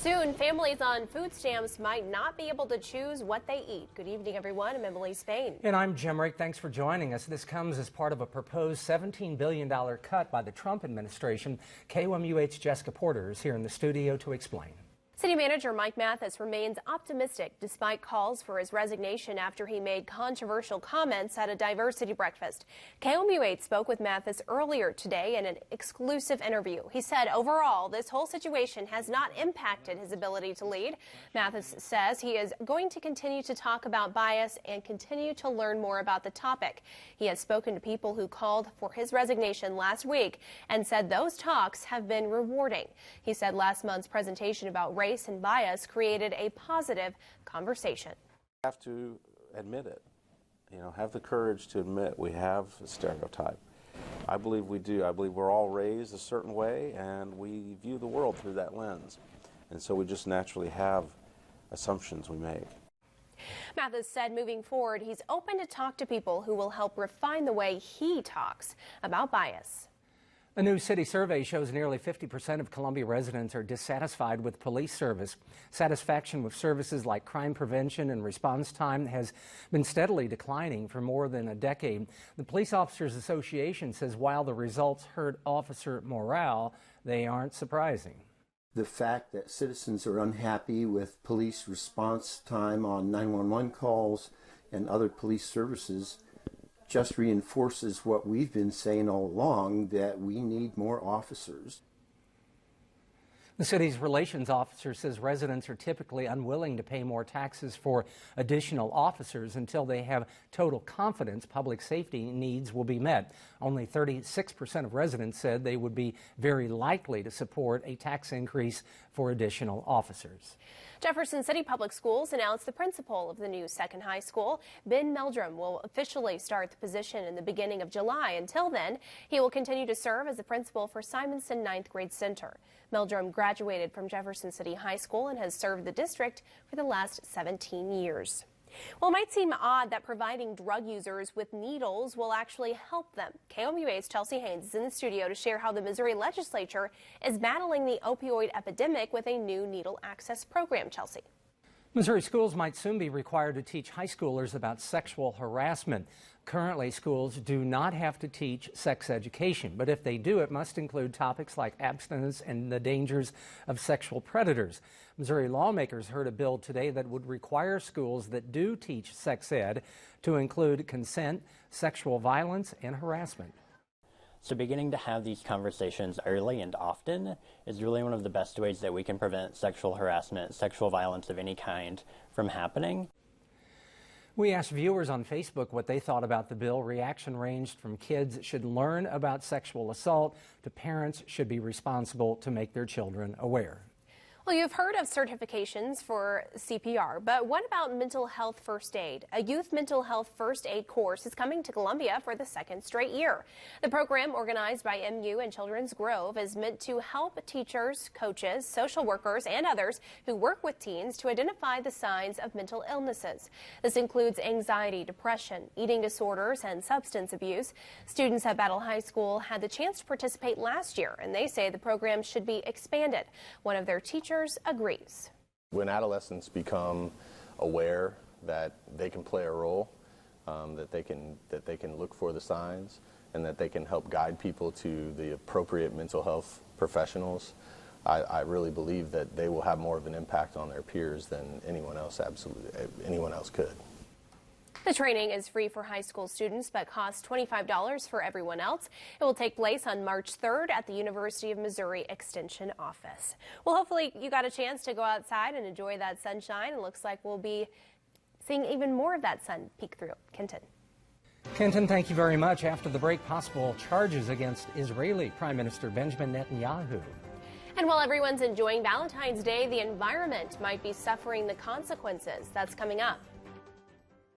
Soon, families on food stamps might not be able to choose what they eat. Good evening, everyone. I'm Emily Spain. And I'm Jim Rick. Thanks for joining us. This comes as part of a proposed $17 billion cut by the Trump administration. KOMUH's Jessica Porter is here in the studio to explain. City Manager Mike Mathis remains optimistic despite calls for his resignation after he made controversial comments at a diversity breakfast. KOMU8 spoke with Mathis earlier today in an exclusive interview. He said overall, this whole situation has not impacted his ability to lead. Mathis says he is going to continue to talk about bias and continue to learn more about the topic. He has spoken to people who called for his resignation last week and said those talks have been rewarding. He said last month's presentation about race and bias created a positive conversation. We have to admit it, have the courage to admit we have a stereotype. I believe we do. I believe we're all raised a certain way and we view the world through that lens. And so we just naturally have assumptions we make. Mathis said moving forward, he's open to talk to people who will help refine the way he talks about bias. A new city survey shows nearly 50% of Columbia residents are dissatisfied with police service. Satisfaction with services like crime prevention and response time has been steadily declining for more than a decade. The Police Officers Association says while the results hurt officer morale, they aren't surprising. The fact that citizens are unhappy with police response time on 911 calls and other police services just reinforces what we've been saying all along, that we need more officers. The city's relations officer says residents are typically unwilling to pay more taxes for additional officers until they have total confidence public safety needs will be met. Only 36% of residents said they would be very likely to support a tax increase for additional officers. Jefferson City Public Schools announced the principal of the new second high school. Ben Meldrum will officially start the position in the beginning of July. Until then, he will continue to serve as the principal for Simonson Ninth Grade Center. Meldrum graduated from Jefferson City High School and has served the district for the last 17 years. Well, it might seem odd that providing drug users with needles will actually help them. KOMU8's Chelsea Haynes is in the studio to share how the Missouri legislature is battling the opioid epidemic with a new needle access program. Chelsea. Missouri schools might soon be required to teach high schoolers about sexual harassment. Currently, schools do not have to teach sex education, but if they do, it must include topics like abstinence and the dangers of sexual predators. Missouri lawmakers heard a bill today that would require schools that do teach sex ed to include consent, sexual violence, and harassment. So beginning to have these conversations early and often is really one of the best ways that we can prevent sexual harassment, sexual violence of any kind from happening. We asked viewers on Facebook what they thought about the bill. Reaction ranged from kids should learn about sexual assault to parents should be responsible to make their children aware. Well, you've heard of certifications for CPR, but what about mental health first aid? A youth mental health first aid course is coming to Columbia for the second straight year. The program, organized by MU and Children's Grove, is meant to help teachers, coaches, social workers, and others who work with teens to identify the signs of mental illnesses. This includes anxiety, depression, eating disorders, and substance abuse. Students at Battle High School had the chance to participate last year, and they say the program should be expanded. One of their teachers agrees. When adolescents become aware that they can play a role, that they can look for the signs, and that they can help guide people to the appropriate mental health professionals, I really believe that they will have more of an impact on their peers than anyone else could. The training is free for high school students but costs $25 for everyone else. It will take place on March 3rd at the University of Missouri Extension office. Well, hopefully you got a chance to go outside and enjoy that sunshine. It looks like we'll be seeing even more of that sun peek through. Kenton, thank you very much. After the break, possible charges against Israeli Prime Minister Benjamin Netanyahu. And while everyone's enjoying Valentine's Day, the environment might be suffering the consequences. That's coming up.